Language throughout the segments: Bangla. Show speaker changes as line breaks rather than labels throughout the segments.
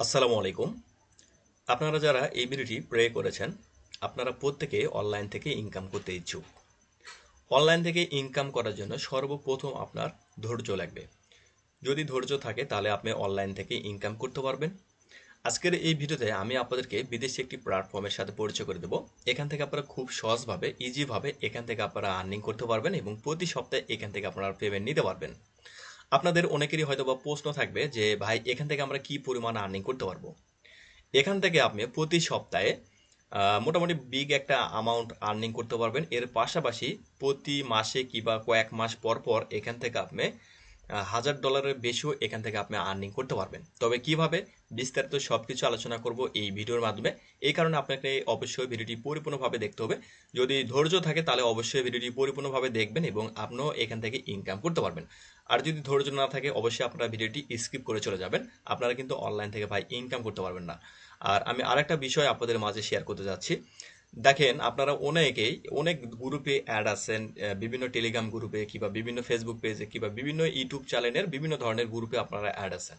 আসসালামু আলাইকুম। আপনারা যারা এই ভিডিওটি প্লে করেছেন, আপনারা প্রত্যেকে অনলাইন থেকে ইনকাম করতে ইচ্ছুক। অনলাইন থেকে ইনকাম করার জন্য সর্বপ্রথম আপনার ধৈর্য লাগবে। যদি ধৈর্য থাকে তাহলে আপনি অনলাইন থেকে ইনকাম করতে পারবেন। আজকের এই ভিডিওতে আমি আপনাদেরকে বিদেশি একটি প্ল্যাটফর্মের সাথে পরিচয় করে দেবো। এখান থেকে আপনারা খুব সহজভাবে ইজিভাবে এখান থেকে আপনারা আর্নিং করতে পারবেন এবং প্রতি সপ্তাহে এখান থেকে আপনারা পেমেন্ট নিতে পারবেন। আপনাদের অনেকেরই হয়তো বা প্রশ্ন থাকবে যে ভাই এখান থেকে আমরা কি পরিমাণ আর্নিং করতে পারবো। এখান থেকে আপনি প্রতি সপ্তাহে মোটামুটি বিগ একটা অ্যামাউন্ট আর্নিং করতে পারবেন। এর পাশাপাশি প্রতি মাসে কিংবা কয়েক মাস পর পর এখান থেকে আপনি $1000 বেশিও এখান থেকে আপনি আর্নিং করতে পারবেন। তবে কিভাবে বিস্তারিত সবকিছু আলোচনা করব এই ভিডিওর মাধ্যমে। এই কারণে আপনাকে অবশ্যই ভিডিওটি পরিপূর্ণভাবে দেখতে হবে। যদি ধৈর্য থাকে তাহলে অবশ্যই ভিডিওটি পরিপূর্ণভাবে দেখবেন এবং আপনিও এখান থেকে ইনকাম করতে পারবেন। আর যদি ধৈর্য না থাকে অবশ্যই আপনারা ভিডিওটি স্কিপ করে চলে যাবেন। আপনারা কিন্তু অনলাইন থেকে ভাই ইনকাম করতে পারবেন না। আর আমি আরেকটা বিষয় আপনাদের মাঝে শেয়ার করতে যাচ্ছি। দেখেন আপনারা অনেক গ্রুপে অ্যাড আছেন, বিভিন্ন টেলিগ্রাম গ্রুপে কিংবা বিভিন্ন ফেসবুক পেজে কিংবা বিভিন্ন ইউটিউব চ্যানেলের বিভিন্ন ধরনের গ্রুপে আপনারা অ্যাড আছেন।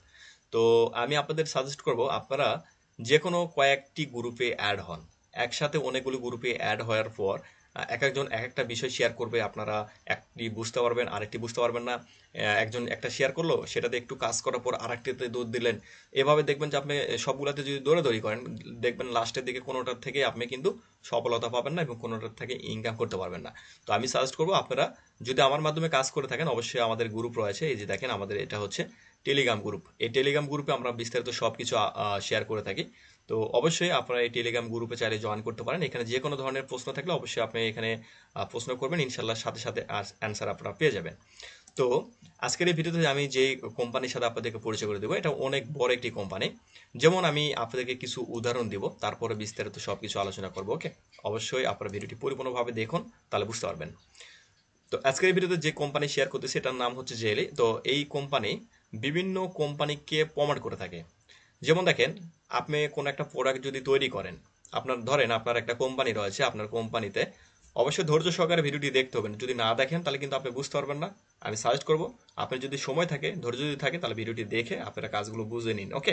তো আমি আপনাদের সাজেস্ট করব আপনারা যে কোনো কয়েকটি গ্রুপে অ্যাড হন। একসাথে অনেকগুলো গ্রুপে অ্যাড হওয়ার পর এক একজন এক একটা বিষয় শেয়ার করবে, আপনারা একটি বুঝতে পারবেন আরেকটি বুঝতে পারবেন না। একজন একটা শেয়ার করলো, সেটাতে একটু কাজ করার পর আরেকটিতে দৌড় দিলেন। এভাবে দেখবেন যে আপনি সবগুলাতে যদি দৌড়াদৌড়ি করেন, দেখবেন লাস্টের দিকে কোনোটার থেকে আপনি কিন্তু সফলতা পাবেন না এবং কোনোটার থেকে ইনকাম করতে পারবেন না। তো আমি সাজেস্ট করবো আপনারা যদি আমার মাধ্যমে কাজ করে থাকেন অবশ্যই আমাদের গ্রুপ রয়েছে। এই যে দেখেন আমাদের এটা হচ্ছে টেলিগ্রাম গ্রুপ। এই টেলিগ্রাম গ্রুপে আমরা বিস্তারিত সবকিছু শেয়ার করে থাকি। তো অবশ্যই আপনারা এই টেলিগ্রাম গ্রুপে চাইলে জয়েন করতে পারেন। এখানে যে কোনো ধরনের প্রশ্ন থাকলে অবশ্যই আপনি এখানে প্রশ্ন করবেন, ইনশাল্লাহ সাথে সাথে অ্যান্সার আপনারা পেয়ে যাবেন। তো আজকের এই ভিডিওতে আমি যে কোম্পানির সাথে আপনাদেরকে পরিচয় করে দেবো, এটা অনেক বড় একটি কোম্পানি। যেমন আমি আপনাদেরকে কিছু উদাহরণ দিব, তারপরে বিস্তারিত সবকিছু আলোচনা করবো। ওকে, অবশ্যই আপনারা ভিডিওটি পরিপূর্ণভাবে দেখুন, তাহলে বুঝতে পারবেন। তো আজকের এই ভিডিওতে যে কোম্পানি শেয়ার করতেছি এটার নাম হচ্ছে জেলি। তো এই কোম্পানি বিভিন্ন কোম্পানিকে প্রমোট করে থাকে। যেমন দেখেন, আপনি কোন একটা প্রোডাক্ট যদি তৈরি করেন, আপনার ধরেন আপনার একটা কোম্পানি রয়েছে, আপনার কোম্পানিতে অবশ্যই ধৈর্য সহকারে ভিডিওটি দেখতে হবে। যদি না দেখেন তাহলে কিন্তু আপনি বুঝতে পারবেন না। আমি সাজেস্ট করবো আপনি যদি সময় থাকে, ধৈর্য যদি থাকে, তাহলে ভিডিওটি দেখে আপনারা কাজগুলো বুঝে নিন। ওকে,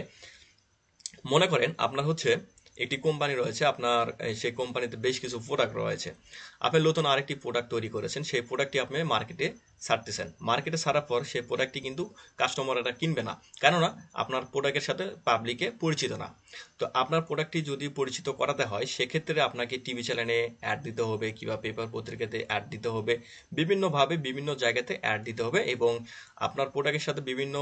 মনে করেন আপনার হচ্ছে একটি কোম্পানি রয়েছে, আপনার সেই কোম্পানিতে বেশ কিছু প্রোডাক্ট রয়েছে। আপনি নতুন আরেকটি প্রোডাক্ট তৈরি করেছেন, সেই প্রোডাক্টটি আপনি মার্কেটে ছাড়তেছেন। মার্কেটে ছাড়ার পর সেই প্রোডাক্টটি কিন্তু কাস্টমাররা কিনবে না, কেননা আপনার প্রোডাক্টের সাথে পাবলিকে পরিচিত না। তো আপনার প্রোডাক্টটি যদি পরিচিত করাতে হয় সেক্ষেত্রে আপনাকে টিভি চ্যানেলে অ্যাড দিতে হবে কিংবা পেপার পত্রিকাতে অ্যাড দিতে হবে, বিভিন্নভাবে বিভিন্ন জায়গাতে অ্যাড দিতে হবে এবং আপনার প্রোডাক্টের সাথে বিভিন্ন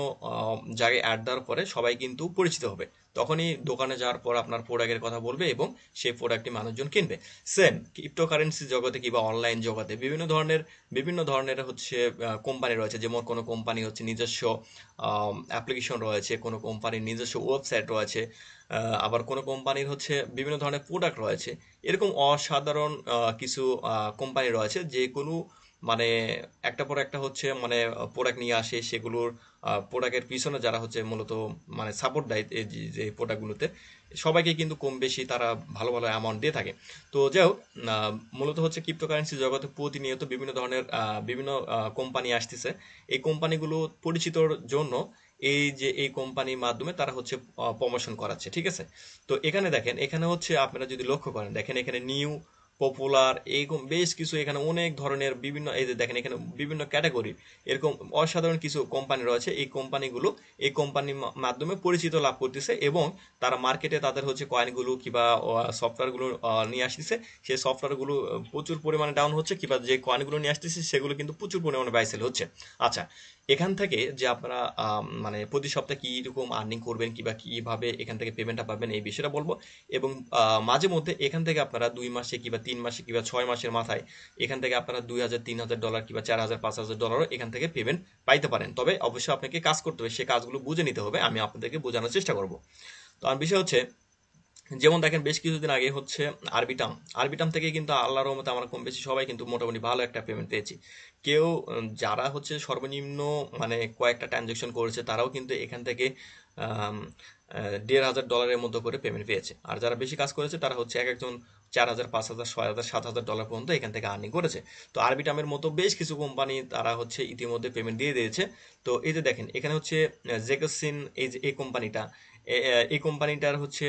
জায়গায় অ্যাড দেওয়ার পরে সবাই কিন্তু পরিচিত হবে। তখনই দোকানে যাওয়ার পর আপনার প্রোডাক্টের কথা বলবে এবং সেই প্রোডাক্টটি মানুষজন কিনবে। সেম ক্রিপ্টোকারেন্সি জগতে কিংবা অনলাইন জগতে বিভিন্ন ধরনের হচ্ছে কোম্পানি রয়েছে। যেমন কোনো কোম্পানি হচ্ছে নিজস্ব অ্যাপ্লিকেশন রয়েছে, কোনো কোম্পানির নিজস্ব ওয়েবসাইট রয়েছে, আবার কোনো কোম্পানির হচ্ছে বিভিন্ন ধরনের প্রোডাক্ট রয়েছে। এরকম অসাধারণ কিছু কোম্পানি রয়েছে যে কোনো মানে একটা পর একটা হচ্ছে মানে প্রোডাক্ট নিয়ে আসে। সেগুলোর প্রোডাক্টের পিছনে যারা হচ্ছে মূলত মানে সাপোর্ট দেয় এই যে প্রোডাক্টগুলোতে, সবাইকে কিন্তু কম বেশি তারা ভালো ভালো অ্যামাউন্ট দিয়ে থাকে। তো যাই হোক, মূলত হচ্ছে ক্রিপ্টোকারেন্সি জগতে প্রতিনিয়ত বিভিন্ন ধরনের বিভিন্ন কোম্পানি আসতেছে। এই কোম্পানিগুলো পরিচিতর জন্য এই কোম্পানির মাধ্যমে তারা হচ্ছে প্রমোশন করাচ্ছে, ঠিক আছে। তো এখানে দেখেন, এখানে হচ্ছে আপনারা যদি লক্ষ্য করেন, দেখেন এখানে নিউ পপুলার এরকম বেশ কিছু এখানে অনেক ধরনের বিভিন্ন, এই যে দেখেন এখানে বিভিন্ন ক্যাটাগরি এরকম অসাধারণ কিছু কোম্পানি রয়েছে। এই কোম্পানির মাধ্যমে পরিচিত লাভ করতেছে এবং তারা মার্কেটে তাদের হচ্ছে কয়েনগুলো কিংবা সফটওয়্যারগুলো নিয়ে আসতেছে। সেই সফটওয়্যারগুলো প্রচুর পরিমাণে ডাউন হচ্ছে কিংবা যে কয়েনগুলো নিয়ে আসতেছে সেগুলো কিন্তু প্রচুর পরিমাণে বাইসেল হচ্ছে। আচ্ছা, এখান থেকে যে আপনারা মানে প্রতি সপ্তাহে কীরকম আর্নিং করবেন কিংবা কীভাবে এখান থেকে পেমেন্টটা পাবেন এই বিষয়টা বলবো। এবং মাঝে মধ্যে এখান থেকে আপনারা 2 মাসে কিংবা 3 মাসে কিংবা 6 মাসের মাথায় এখান থেকে আপনারা $2000-3000 কিংবা $4000-5000 এখান থেকে পেমেন্ট পাইতে পারেন। তবে অবশ্যই আপনাকে কাজ করতে হবে, সে কাজগুলো বুঝে নিতে হবে। আমি আপনাদেরকে বোঝানোর চেষ্টা করব। তো আর বিষয় হচ্ছে, যেমন দেখেন বেশ কিছুদিন আগে হচ্ছে আরবিটাম থেকে কিন্তু আল্লাহর রহমতে আমরা কম বেশি সবাই কিন্তু মোটামুটি ভালো একটা পেমেন্ট পেয়েছি। কেউ যারা হচ্ছে সর্বনিম্ন মানে কয়েকটা ট্রানজ্যাকশন করেছে তারাও কিন্তু এখান থেকে $1500 মতো করে পেমেন্ট পেয়েছে। আর যারা বেশি কাজ করেছে তারা হচ্ছে এক একজন $4000, $5000, $7000 পর্যন্ত এখান থেকে আর্নিং করেছে। তো আরবিটামের মতো বেশ কিছু কোম্পানি তারা হচ্ছে ইতিমধ্যে পেমেন্ট দিয়ে দিয়েছে। তো এই যে দেখেন এখানে হচ্ছে জেকসিন, এই যে এই কোম্পানিটা, এই কোম্পানিটার হচ্ছে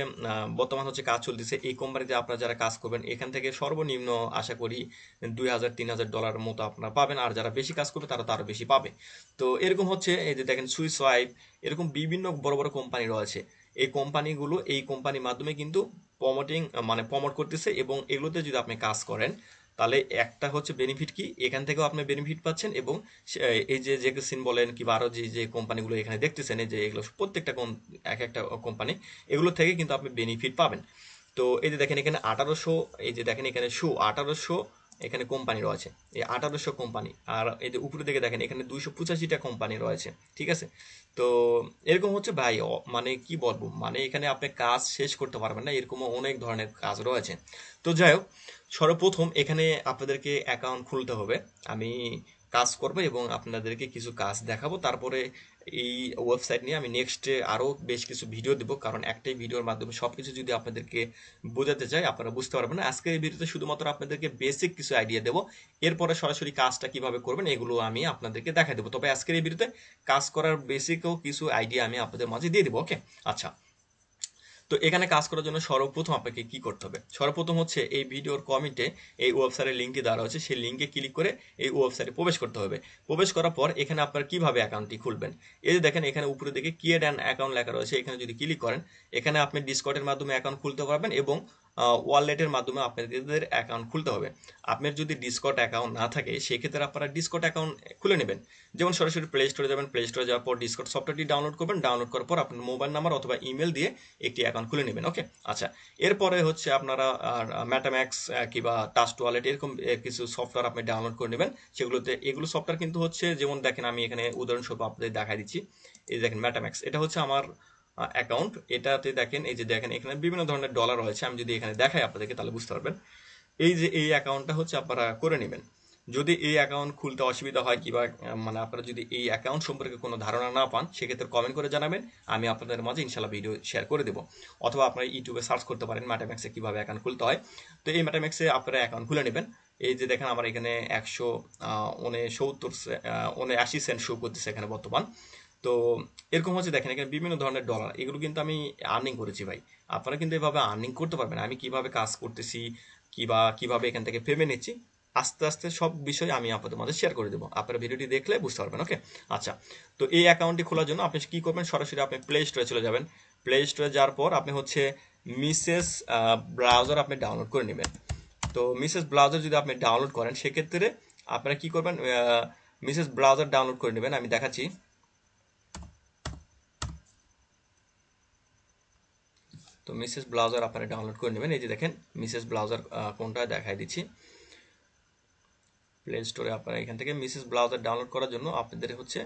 বর্তমান হচ্ছে কাজ চলতেছে। এই কোম্পানিতে আপনারা যারা কাজ করবেন এখান থেকে সর্বনিম্ন আশা করি $2,000-3,000 মতো আপনারা পাবেন, আর যারা বেশি কাজ করবে তারা তো আরো বেশি পাবে। তো এরকম হচ্ছে এই যে দেখেন সুইস ওয়াইফ, এরকম বিভিন্ন বড় বড় কোম্পানি রয়েছে। এই কোম্পানিগুলো এই কোম্পানির মাধ্যমে কিন্তু প্রমোট করতেছে, এবং এগুলোতে যদি আপনি কাজ করেন তাহলে একটা হচ্ছে বেনিফিট কি, এখান থেকেও আপনি বেনিফিট পাচ্ছেন, এবং এই যে জেকেসিন বলেন কিংবা আরো যে যে কোম্পানিগুলো এখানে দেখতেছেন, এই যে এগুলো প্রত্যেকটা এক একটা কোম্পানি, এগুলো থেকে কিন্তু আপনি বেনিফিট পাবেন। তো এই যে দেখেন এখানে 1800, এই যে দেখেন এখানে 1800 এখানে কোম্পানি রয়েছে, এই 1800 কোম্পানি। আর এই যে উপরে দিকে দেখেন এখানে 285টা কোম্পানি রয়েছে, ঠিক আছে। তো এরকম হচ্ছে ভাই, মানে কি বলবো, মানে এখানে আপনি কাজ শেষ করতে পারবেন না, এরকমও অনেক ধরনের কাজ রয়েছে। তো যাই হোক, সর্বপ্রথম এখানে আপনাদেরকে অ্যাকাউন্ট খুলতে হবে। আমি কাজ করব এবং আপনাদেরকে কিছু কাজ দেখাবো, তারপরে এই ওয়েবসাইট নিয়ে আমি নেক্সটে আরও বেশ কিছু ভিডিও দেবো, কারণ একটাই ভিডিওর মাধ্যমে সবকিছু যদি আপনাদেরকে বোঝাতে চাই আপনারা বুঝতে পারবেন না। আজকের এই ভিডিওতে শুধুমাত্র আপনাদেরকে বেসিক কিছু আইডিয়া দেবো, এরপরে সরাসরি কাজটা কিভাবে করবেন এগুলো আমি আপনাদেরকে দেখা দেবো। তবে আজকের এই ভিডিওতে কাজ করার বেসিকও কিছু আইডিয়া আমি আপনাদের মাঝে দিয়ে দেবো, ওকে। আচ্ছা, তো এখানে কাজ করার জন্য সর্বপ্রথম আপনাকে কি করতে হবে, সর্বপ্রথম হচ্ছে এই ভিডিওর কমেন্টে এই ওয়েবসাইটের লিঙ্কটি দেওয়া হচ্ছে, সেই লিঙ্কে ক্লিক করে এই ওয়েবসাইটে প্রবেশ করতে হবে। প্রবেশ করার পর এখানে আপনার কিভাবে অ্যাকাউন্টটি খুলবেন, এই যে দেখেন এখানে উপরে দিকে ক্রিয়েট অ্যান অ্যাকাউন্ট লেখা রয়েছে, এখানে যদি ক্লিক করেন এখানে আপনি ডিসকর্ডের মাধ্যমে অ্যাকাউন্ট খুলতে পারবেন, এবং ওয়ালেটের মাধ্যমে আপনাদের অ্যাকাউন্ট খুলতে হবে। আপনার যদি ডিসকর্ড অ্যাকাউন্ট না থাকে সেক্ষেত্রে আপনারা ডিসকর্ড অ্যাকাউন্ট খুলে নেবেন। যেমন সরাসরি প্লে স্টোরে যাবেন, প্লে স্টোরে যাওয়ার পর ডিসকর্ড সফটওয়্যারটি ডাউনলোড করবেন, ডাউনলোড করার পর আপনার মোবাইল নাম্বার অথবা ইমেল দিয়ে একটি অ্যাকাউন্ট খুলে নেবেন, ওকে। আচ্ছা, এরপরে হচ্ছে আপনারা ম্যাটাম্যাক্স কিংবা টাস্ট ওয়ালেট এরকম কিছু সফটওয়্যার আপনি ডাউনলোড করে নেবেন। সেগুলোতে এগুলো সফটওয়্যার কিন্তু হচ্ছে, যেমন দেখেন আমি এখানে উদাহরণস্বরূপ আপনাদের দেখাই দিচ্ছি। এই দেখেন ম্যাটাম্যাক্স, এটা হচ্ছে আমার অ্যাকাউন্ট। এটাতে দেখেন এই যে দেখেন এখানে বিভিন্ন ধরনের ডলার রয়েছে, আমি যদি এখানে দেখাই আপনাদেরকে তাহলে বুঝতে পারবেন। এই যে এই অ্যাকাউন্টটা হচ্ছে আপনারা করে নেবেন। যদি এই অ্যাকাউন্ট খুলতে অসুবিধা হয় কিংবা মানে আপনারা যদি এই অ্যাকাউন্ট সম্পর্কে কোনো ধারণা না পান সেক্ষেত্রে কমেন্ট করে জানাবেন, আমি আপনাদের মাঝে ইনশাল্লাহ ভিডিও শেয়ার করে দেবো। অথবা আপনারা ইউটিউবে সার্চ করতে পারেন ম্যাটাম্যাক্সে কীভাবে অ্যাকাউন্ট খুলতে হয়। তো এই ম্যাটাম্যাক্সে আপনারা অ্যাকাউন্ট খুলে নেবেন। এই যে দেখেন আমার এখানে 179 সেন্ট শো করতেছে এখানে বর্তমান। তো এরকম হচ্ছে দেখেন এখানে বিভিন্ন ধরনের ডলার, এগুলো কিন্তু আমি আর্নিং করেছি ভাই। আপনারা কিন্তু এভাবে আর্নিং করতে পারবেন। আমি কিভাবে কাজ করতেছি কিভাবে এখান থেকে পেমেন্ট নিচ্ছি আস্তে আস্তে সব বিষয় আমি আপনাদের মাঝে শেয়ার করে দেবো, আপনারা ভিডিওটি দেখলে বুঝতে পারবেন, ওকে। আচ্ছা, তো এই অ্যাকাউন্টটি খোলার জন্য আপনি কি করবেন, সরাসরি আপনি প্লে স্টোরে চলে যাবেন। প্লে স্টোরে যাওয়ার পর আপনি হচ্ছে মিসেস ব্রাউজার আপনি ডাউনলোড করে নেবেন। তো মিসেস ব্রাউজার যদি আপনি ডাউনলোড করেন সেক্ষেত্রে আপনারা কি করবেন, মিসেস ব্রাউজার ডাউনলোড করে নেবেন, আমি দেখাচ্ছি। তো মিসেস ব্রাউজার আপনারা ডাউনলোড করে নেবেন। এই যে দেখেন মিসেস ব্রাউজার কোনটা দেখাই দিচ্ছি। প্লে স্টোরে আপনারা এখান থেকে মিসেস ব্রাউজার ডাউনলোড করার জন্য আপনাদের হচ্ছে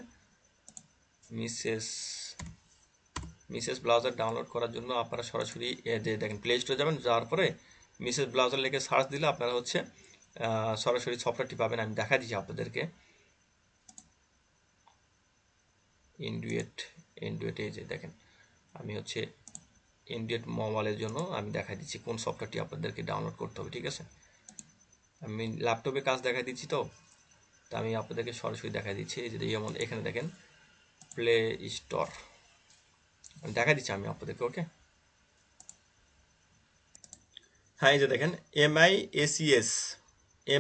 মিসেস ব্রাউজার ডাউনলোড করার জন্য আপনারা সরাসরি যে দেখেন প্লে স্টোরে যাবেন, যাওয়ার পরে মিসেস ব্রাউজার লিখে সার্চ দিলে আপনারা হচ্ছে সরাসরি সফটওয়্যারটি পাবেন। আমি দেখা দিচ্ছি আপনাদেরকে। ইনডুয়েট এই যে দেখেন আমি হচ্ছে ইনডুয়েট মোবাইলের জন্য আমি দেখা দিচ্ছি কোন সফটওয়্যারটি আপনাদেরকে ডাউনলোড করতে হবে, ঠিক আছে। আমি ল্যাপটপে কাজ দেখা দিচ্ছি, তো আমি আপনাদেরকে সরাসরি দেখা দিচ্ছি। এই যে যেমন এখানে দেখেন প্লে স্টোর দেখা দিচ্ছি আমি আপনাদেরকে, ওকে। হ্যাঁ, এই যে দেখেন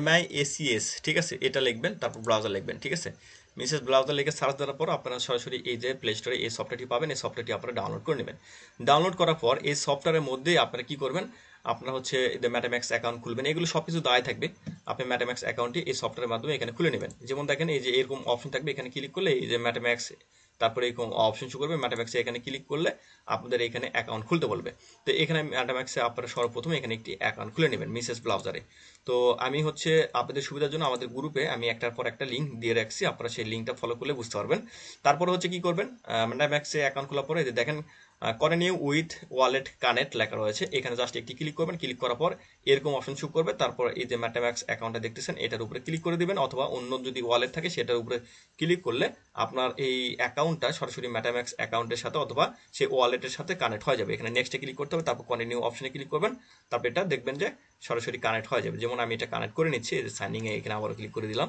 MIACS, ঠিক আছে, এটা লিখবেন, তারপর ব্রাউজার লিখবেন, ঠিক আছে। মিসেস ব্রাউজার লিখে সার্চ দেওয়ার পর আপনারা সরাসরি এই যে প্লে স্টোরে এই সফটওয়্যারটি পাবেন, এই সফটওয়্যারটি আপনারা ডাউনলোড করে নেবেন। ডাউনলোড করার পর এই সফটওয়্যারের মধ্যে আপনারা কি করবেন, আপনারা হচ্ছে ম্যাটাম্যাক্স অ্যাকাউন্ট খুলবেন। এগুলো সবকিছু দায় থাকবে, আপনি ম্যাটাম্যাক্স অ্যাকাউন্টটি এই সফটওয়্যারের মাধ্যমে এখানে খুলে নেবেন। যেমন দেখেন এই যে এরকম অপশন থাকবে, এখানে ক্লিক করলে এই যে ম্যাটাম্যাক্স, তারপরে এরকম অপশন শো করবে, ম্যাটাম্যাক্সে এখানে ক্লিক করলে আপনাদের এখানে অ্যাকাউন্ট খুলতে বলবে। তো এখানে ম্যাটাম্যাক্সে আপনারা সর্বপ্রথম এখানে একটি অ্যাকাউন্ট খুলে নেবেন মিসেস ব্রাউজারে। তো আমি হচ্ছে আপনাদের সুবিধার জন্য আমাদের গ্রুপে আমি একটার পর একটা লিঙ্ক দিয়ে রাখছি, আপনারা সেই লিঙ্কটা ফলো করলে বুঝতে পারবেন। তারপরে হচ্ছে কি করবেন, ম্যাটাম্যাক্সে অ্যাকাউন্ট খোলার পরে দেখেন কন্টিনিউ উইথ ওয়ালেট কানেক্ট লেখা রয়েছে, এখানে জাস্ট একটি ক্লিক করবেন। ক্লিক করার পর এরকম অপশন শো করবে, তারপর এই যে ম্যাটাম্যাক্স অ্যাকাউন্টটা দেখতেছেন এটার উপরে ক্লিক করে দিবেন, অথবা অন্য যদি ওয়ালেট থাকে সেটার উপরে ক্লিক করলে আপনার এই অ্যাকাউন্টটা সরাসরি ম্যাটাম্যাক্স অ্যাকাউন্টের সাথে অথবা সেই ওয়ালেটের সাথে কানেক্ট হয়ে যাবে। এখানে নেক্সটে ক্লিক করতে হবে, তারপর কন্টিনিউ অপশনে ক্লিক করবেন, তারপর এটা দেখবেন যে সরাসরি কানেক্ট হয়ে যাবে। যেমন আমি এটা কানেক্ট করে নিচ্ছি, সাইনিং এ এখানে আবারও ক্লিক করে দিলাম।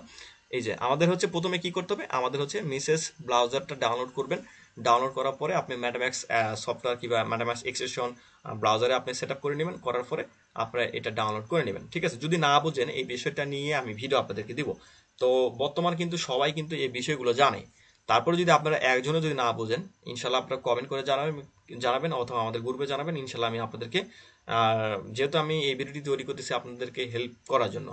এই যে আমাদের হচ্ছে প্রথমে কি করতে হবে, আমাদের হচ্ছে মিসেস ব্রাউজারটা ডাউনলোড করবেন। ডাউনলোড করার পরে আপনি ম্যাটাম্যাক্স সফটওয়্যার কিংবা ম্যাটাম্যাক্স এক্সটেনশন ব্রাউজারে আপনি সেট আপ করে নেবেন, করার পরে আপনারা এটা ডাউনলোড করে নেবেন। ঠিক আছে, যদি না বুঝেন এই বিষয়টা নিয়ে আমি ভিডিও আপনাদেরকে দিব। তো বর্তমান কিন্তু সবাই কিন্তু এই বিষয়গুলো জানে। তারপরে যদি আপনারা একজনও যদি না বুঝেন, ইনশাল্লাহ আপনারা কমেন্ট করে জানাবেন অথবা আমাদের গ্রুপে জানাবেন। ইনশাল্লাহ আমি আপনাদেরকে যেহেতু আমি এই ভিডিওটি তৈরি করতেছি আপনাদেরকে হেল্প করার জন্য,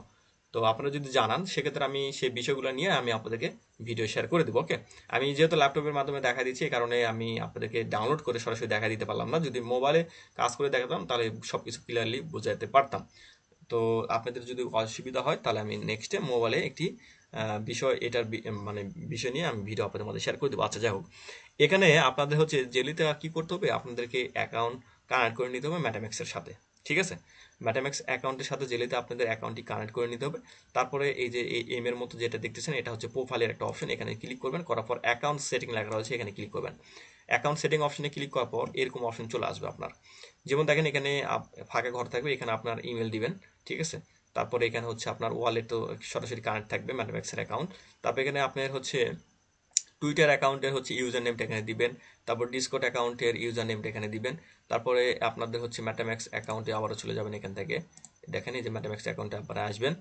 তো আপনারা যদি জানান সেক্ষেত্রে আমি সেই বিষয়গুলো নিয়ে আমি আপনাদেরকে ভিডিও শেয়ার করে দেবো। ওকে, আমি যেহেতু ল্যাপটপের মাধ্যমে দেখা দিচ্ছি এই কারণে আমি আপনাদেরকে ডাউনলোড করে সরাসরি দেখা দিতে পারলাম না। যদি মোবাইলে কাজ করে দেখাতাম তাহলে সবকিছু ক্লিয়ারলি বোঝাতে পারতাম। তো আপনাদের যদি অসুবিধা হয় তাহলে আমি নেক্সটে মোবাইলে একটি বিষয় এটার মানে বিষয় নিয়ে আমি ভিডিও আপনাদের মধ্যে শেয়ার করে দেবো। আচ্ছা যাই হোক, এখানে আপনাদের হচ্ছে জেলিতে কি করতে হবে, আপনাদেরকে অ্যাকাউন্ট কানেক্ট করে নিতে হবে ম্যাটাম্যাক্সের সাথে। ঠিক আছে, ম্যাটাম্যাক্স অ্যাকাউন্টের সাথে জেলিতে আপনাদের অ্যাকাউন্টটি কানেক্ট করে নিতে হবে। তারপরে এই যে এই এম এর মতো যেটা দেখতেছেন এটা হচ্ছে প্রোফাইলের একটা অপশন, এখানে ক্লিক করবেন, করার পর অ্যাকাউন্ট সেটিং লেখা রয়েছে এখানে ক্লিক করবেন। অ্যাকাউন্ট সেটিং অপশনে ক্লিক করার পর এরকম অপশন চলে আসবে আপনার। যেমন দেখেন এখানে ফাঁকা ঘর থাকবে, এখানে আপনার ইমেল দিবেন। ঠিক আছে, তারপরে এখানে হচ্ছে আপনার ওয়ালেট তো সরাসরি কানেক্ট থাকবে ম্যাটাম্যাক্সের অ্যাকাউন্ট। তারপর এখানে আপনার হচ্ছে টুইটার অ্যাকাউন্টের হচ্ছে ইউজার নেমটা এখানে দিবেন, তারপর ডিসকর্ড অ্যাকাউন্টের ইউজার নেমটা এখানে দিবেন। তারপরে আপনাদের হচ্ছে ম্যাটাম্যাক্স অ্যাকাউন্টে আবারও চলে যাবেন, এখান থেকে দেখেন এই যে ম্যাটাম্যাক্স অ্যাকাউন্টে আপনারা আসবেন।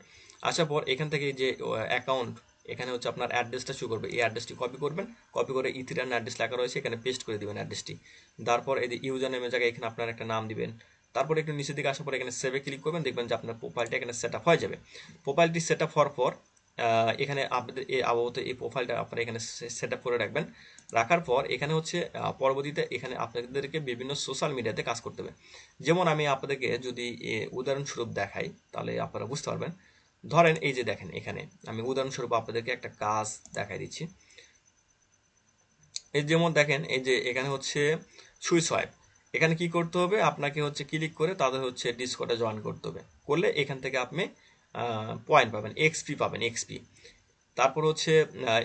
আসার পর এখান থেকে যে অ্যাকাউন্ট এখানে হচ্ছে আপনার অ্যাড্রেসটা শো করবে, এই অ্যাড্রেসটি কপি করবেন, কপি করে ইথিরিয়ান অ্যাড্রেস লেখা রয়েছে এখানে পেস্ট করে দিবেন অ্যাড্রেসটি। তারপর এই যে ইউজার নেমের জায়গায় এখানে আপনার একটা নাম দিবেন। তারপর একটু নিচের দিকে আসার পর এখানে সেভে ক্লিক করবেন, দেখবেন যে আপনার প্রোফাইলটা এখানে সেট আপ হয়ে যাবে। প্রোফাইলটি সেট আপ হওয়ার পর এখানে আপনাদের এই আপাতত এই প্রোফাইলটা আপনারা এখানে সেট আপ করে রাখবেন। রাখার পর এখানে হচ্ছে পরবর্তীতে এখানে আপনাদেরকে বিভিন্ন সোশ্যাল মিডিয়াতে কাজ করতে হবে। যেমন আমি আপনাদেরকে যদি উদাহরণস্বরূপ দেখাই তাহলে আপনারা বুঝতে পারবেন। ধরেন এই যে দেখেন এখানে আমি উদাহরণস্বরূপ আপনাদেরকে একটা কাজ দেখাই দিচ্ছি। এই যেমন দেখেন এই যে এখানে হচ্ছে সুইচ সোয়াইপ, এখানে কি করতে হবে, আপনাকে হচ্ছে ক্লিক করে তাদের হচ্ছে ডিসকর্ডে জয়েন করতে হবে। করলে এখান থেকে আপনি পয়েন্ট পাবেন, এক্সপি পাবেন, এক্সপি। তারপর হচ্ছে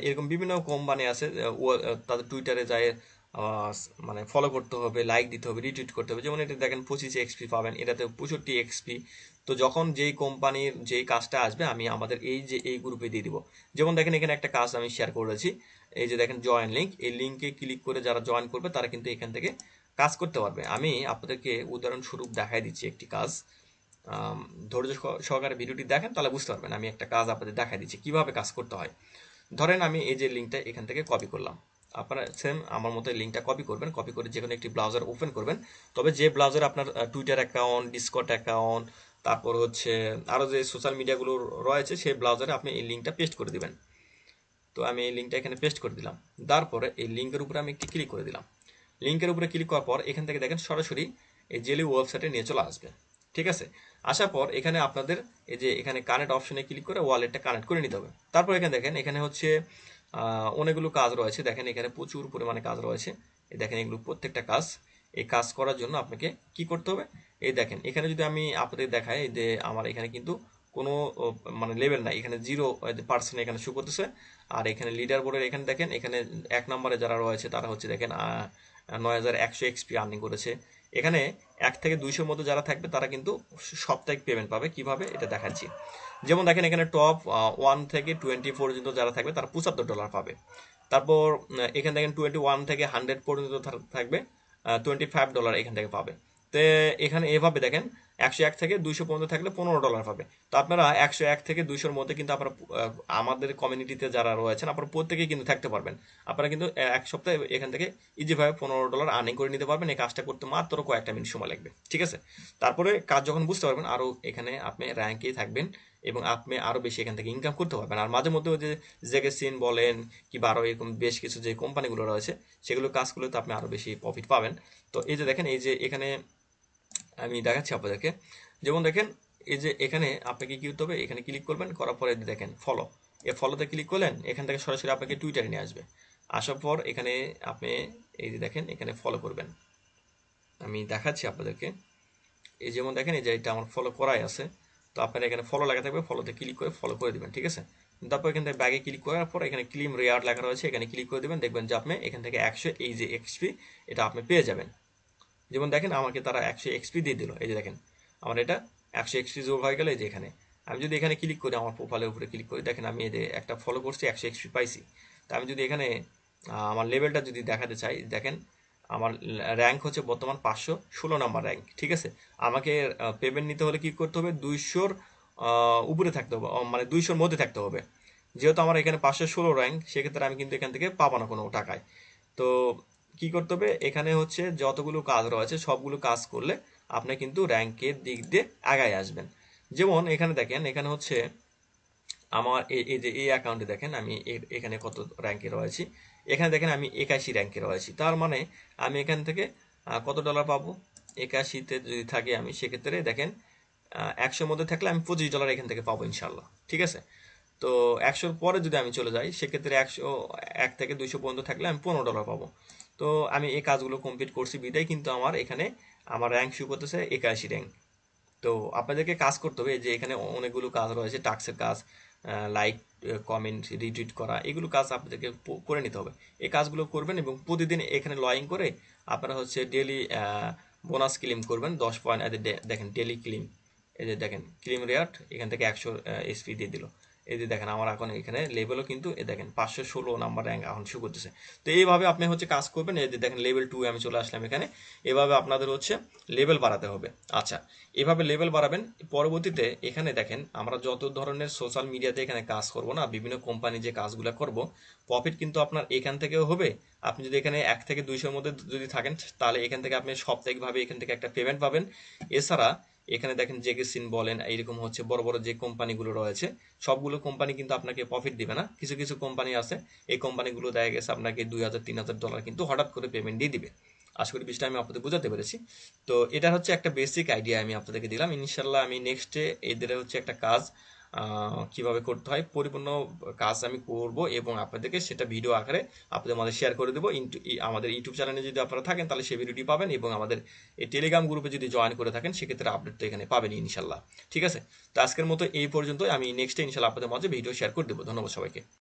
এরকম বিভিন্ন কোম্পানি আছে, তাদের টুইটারে যায় মানে ফলো করতে হবে, লাইক দিতে হবে, রিটুইট করতে হবে। যেমন এটা দেখেন 25 এক্সপি পাবেন, এটাতে 65 এক্সপি। তো যখন যেই কোম্পানির যেই কাজটা আসবে আমি আমাদের এই যে এই গ্রুপে দিয়ে দিব। যেমন দেখেন এখানে একটা কাজ আমি শেয়ার করেছি, এই যে দেখেন জয়েন লিঙ্ক, এই লিঙ্কে ক্লিক করে যারা জয়েন করবে তারা কিন্তু এখান থেকে কাজ করতে পারবে। আমি আপনাদেরকে উদাহরণস্বরূপ দেখাই দিচ্ছি একটি কাজ, ধৈর্য সহকারে ভিডিওটি দেখেন তাহলে বুঝতে পারবেন। আমি একটা কাজ আপনাদের দেখাই দিচ্ছি কিভাবে কাজ করতে হয়। ধরেন আমি এই যে লিঙ্কটা এখান থেকে কপি করলাম, আপনারা সেম আমার মতো লিঙ্কটা কপি করবেন, কপি করে যে কোনো একটি ব্রাউজার ওপেন করবেন। তবে যে ব্রাউজারে আপনার টুইটার অ্যাকাউন্ট, ডিসকর্ড অ্যাকাউন্ট, তারপর হচ্ছে আরও যে সোশ্যাল মিডিয়াগুলো রয়েছে সেই ব্রাউজারে আপনি এই লিঙ্কটা পেস্ট করে দিবেন। তো আমি এই লিঙ্কটা এখানে পেস্ট করে দিলাম, তারপরে এই লিঙ্কের উপরে আমি একটি ক্লিক করে দিলাম। লিঙ্কের উপরে ক্লিক করার পর এখান থেকে দেখেন সরাসরি এই জেলি ওয়েবসাইটে নিয়ে চলে আসবে। ঠিক আছে, আসার পর এখানে আপনাদের এই যে এখানে কানেক্ট অপশনে ক্লিক করে ওয়ালেটটা কানেক্ট করে নিতে হবে। তারপর এখানে দেখেন এখানে হচ্ছে অনেকগুলো কাজ রয়েছে, দেখেন এখানে প্রচুর পরিমাণে কাজ রয়েছে। এই দেখেন এগুলো প্রত্যেকটা কাজ, এই কাজ করার জন্য আপনাকে কি করতে হবে, এই দেখেন এখানে যদি আমি আপনাদের দেখাই যে আমার এখানে কিন্তু কোনো মানে লেভেল নাই, এখানে 0% এখানে শো করতেছে। আর এখানে লিডার বোর্ডের এখানে দেখেন এখানে 1 নম্বরে যারা রয়েছে তারা হচ্ছে দেখেন 9100 এক্সপি আর্নিং করেছে। এখানে 1 থেকে 200-র মধ্যে যারা থাকবে তারা কিন্তু সাপ্তাহিক পেমেন্ট পাবে। কিভাবে এটা দেখাচ্ছি। যেমন দেখেন এখানে টপ 1 থেকে 20 পর্যন্ত যারা থাকবে তারা $75 পাবে। তারপর এখানে দেখেন 21 থেকে 100 পর্যন্ত থাকবে $25 এখান থেকে পাবে। তো এখানে এভাবে দেখেন 101 থেকে 200 পর্যন্ত থাকলে $15 পাবে। তো আপনারা 101 থেকে 200-র মধ্যে কিন্তু আপনারা আমাদের কমিউনিটিতে যারা রয়েছেন আপনারা প্রত্যেকেই কিন্তু থাকতে পারবেন। আপনারা কিন্তু এক সপ্তাহে এখান থেকে ইজিভাবে $15 আর্নিং করে নিতে পারবেন। এই কাজটা করতে মাত্র কয়েকটা মিনিট সময় লাগবে। ঠিক আছে, তারপরে কাজ যখন বুঝতে পারবেন আরও এখানে আপনি র্যাঙ্কেই থাকবেন এবং আপনি আরও বেশি এখান থেকে ইনকাম করতে পারবেন। আর মাঝে মধ্যে যে ZKSync বলেন কিংবা আরও এরকম বেশ কিছু যে কোম্পানিগুলো রয়েছে সেগুলো কাজ করলে তো আপনি আরও বেশি প্রফিট পাবেন। তো এই যে দেখেন এই যে এখানে আমি দেখাচ্ছি আপনাদেরকে। যেমন দেখেন এই যে এখানে আপনাকে কি করতে হবে, এখানে ক্লিক করবেন, করার পরে দেখেন ফলো, এই ফলোতে ক্লিক করলেন, এখান থেকে সরাসরি আপনাকে টুইটারে নিয়ে আসবে। আসার পর এখানে আপনি এই যে দেখেন এখানে ফলো করবেন, আমি দেখাচ্ছি আপনাদেরকে। এই যেমন দেখেন এই যে এটা আমার ফলো করাই আছে। তো আপনারা এখানে ফলো লেখা থাকবে, ফলোতে ক্লিক করে ফলো করে দিবেন। ঠিক আছে, তারপর এখান থেকে ব্যাগে ক্লিক করার পর এখানে ক্লিম রেয়ার্ড লেখা রয়েছে, এখানে ক্লিক করে দেবেন। দেখবেন যে আপনি এখান থেকে 100 এই যে এক্সপি এটা আপনি পেয়ে যাবেন। যেমন দেখেন আমাকে তারা 100 এক্সপি দিয়ে দিল, এই যে দেখেন আমার এটা 100 এক্সপি যোগ হয়ে গেল। এই যে এখানে আমি যদি এখানে ক্লিক করি, আমার প্রোফাইলের উপরে ক্লিক করি, দেখেন আমি এই যে একটা ফলো করছি 100 এক্সপি পাইছি। তা আমি যদি এখানে আমার লেভেলটা যদি দেখাতে চাই, দেখেন আমার র্যাঙ্ক হচ্ছে বর্তমান 516 নাম্বার র্যাঙ্ক, ঠিক আছে। আমাকে পেমেন্ট নিতে হলে কি করতে হবে, 200-র উপরে থাকতে হবে, মানে 200-র মধ্যে থাকতে হবে। যেহেতু আমার এখানে 516 র্যাঙ্ক, সেক্ষেত্রে আমি কিন্তু এখান থেকে পাবো না কোনো টাকায়। তো কি করতে হবে, এখানে হচ্ছে যতগুলো কাজ রয়েছে সবগুলো কাজ করলে আপনি কিন্তু র্যাঙ্কের দিক দিয়ে আগায় আসবেন। যেমন এখানে দেখেন, এখানে হচ্ছে আমার এই যে এই অ্যাকাউন্টে দেখেন আমি এখানে কত র্যাঙ্কে রয়েছি। এখানে দেখেন আমি 81 র্যাঙ্কে রয়েছি। তার মানে আমি এখান থেকে কত ডলার পাবো, 81-তে যদি থাকি আমি, সেক্ষেত্রে দেখেন 100-র মধ্যে থাকলে আমি $25 এখান থেকে পাবো ইনশাল্লাহ, ঠিক আছে। তো 100-র পরে যদি আমি চলে যাই, সেক্ষেত্রে 101 থেকে 200 পর্যন্ত থাকলে আমি $15 পাবো। তো আমি এই কাজগুলো কমপ্লিট করছি বিদায় কিন্তু আমার এখানে আমার র্যাঙ্ক শো করতেছে 81 র্যাঙ্ক। তো আপনাদেরকে কাজ করতে হবে, যে এখানে অনেকগুলো কাজ রয়েছে, টাস্কের কাজ, লাইক, কমেন্ট, রিটুইট করা, এগুলো কাজ আপনাদেরকে করে নিতে হবে। এই কাজগুলো করবেন এবং প্রতিদিন এখানে লগ ইন করে আপনারা হচ্ছে ডেলি বোনাস ক্লেম করবেন 10 পয়েন্ট। দেখেন ডেলি ক্লেম, এই যে দেখেন ক্লেম রেয়ার এখান থেকে 100 এসপি দিয়ে দিল। এই যে দেখেন আমার এখন এখানে লেভেলও কিন্তু দেখেন 516 নাম্বার র্যাঙ্ক এখন শো করতেছে। তো এইভাবে আপনি হচ্ছে কাজ করবেন। এই যে দেখেন লেভেল 2 আমি চলে আসলাম এখানে। এভাবে আপনাদের হচ্ছে লেভেল বাড়াতে হবে। আচ্ছা, এভাবে লেভেল বাড়াবেন। পরবর্তীতে এখানে দেখেন আমরা যত ধরনের সোশ্যাল মিডিয়াতে এখানে কাজ করব না, বিভিন্ন কোম্পানি যে কাজগুলো করব, প্রফিট কিন্তু আপনার এখান থেকেও হবে। আপনি যদি এখানে 1 থেকে 200-র মধ্যে যদি থাকেন, তাহলে এখান থেকে আপনি সাপ্তাহিকভাবে এখান থেকে একটা পেমেন্ট পাবেন। এছাড়া এখানে দেখেন জেকেসিন বলেন, এইরকম হচ্ছে বড় বড় যে কোম্পানিগুলো রয়েছে, সবগুলো কোম্পানি কিন্তু আপনাকে প্রফিট দিবে না। কিছু কিছু কোম্পানি আছে, এই কোম্পানিগুলো দেখা গেছে আপনাকে $2000-3000 কিন্তু হঠাৎ করে পেমেন্ট দিয়ে দিবে। আশা করি বিষয়টা আমি আপনাদের বোঝাতে পেরেছি। তো এটা হচ্ছে একটা বেসিক আইডিয়া আমি আপনাদেরকে দিলাম। ইনশাল্লাহ আমি নেক্সটে এদের হচ্ছে একটা কাজ কিভাবে করতে হয়, পরিপূর্ণ কাজ আমি করব এবং আপনাদেরকে সেটা ভিডিও আকারে আপনাদের মাঝে শেয়ার করে দেবো। আমাদের ইউটিউব চ্যানেলে যদি আপনারা থাকেন তাহলে সেই ভিডিওটি পাবেন, এবং আমাদের এই টেলিগ্রাম গ্রুপে যদি জয়েন করে থাকেন সেক্ষেত্রে আপডেট তো এখানে পাবেন ইনশাল্লাহ, ঠিক আছে। তো আজকের মতো এই পর্যন্ত, আমি নেক্সটে ইনশাল্লাহ আপনাদের মাঝে ভিডিও শেয়ার করে দেবো। ধন্যবাদ সবাইকে।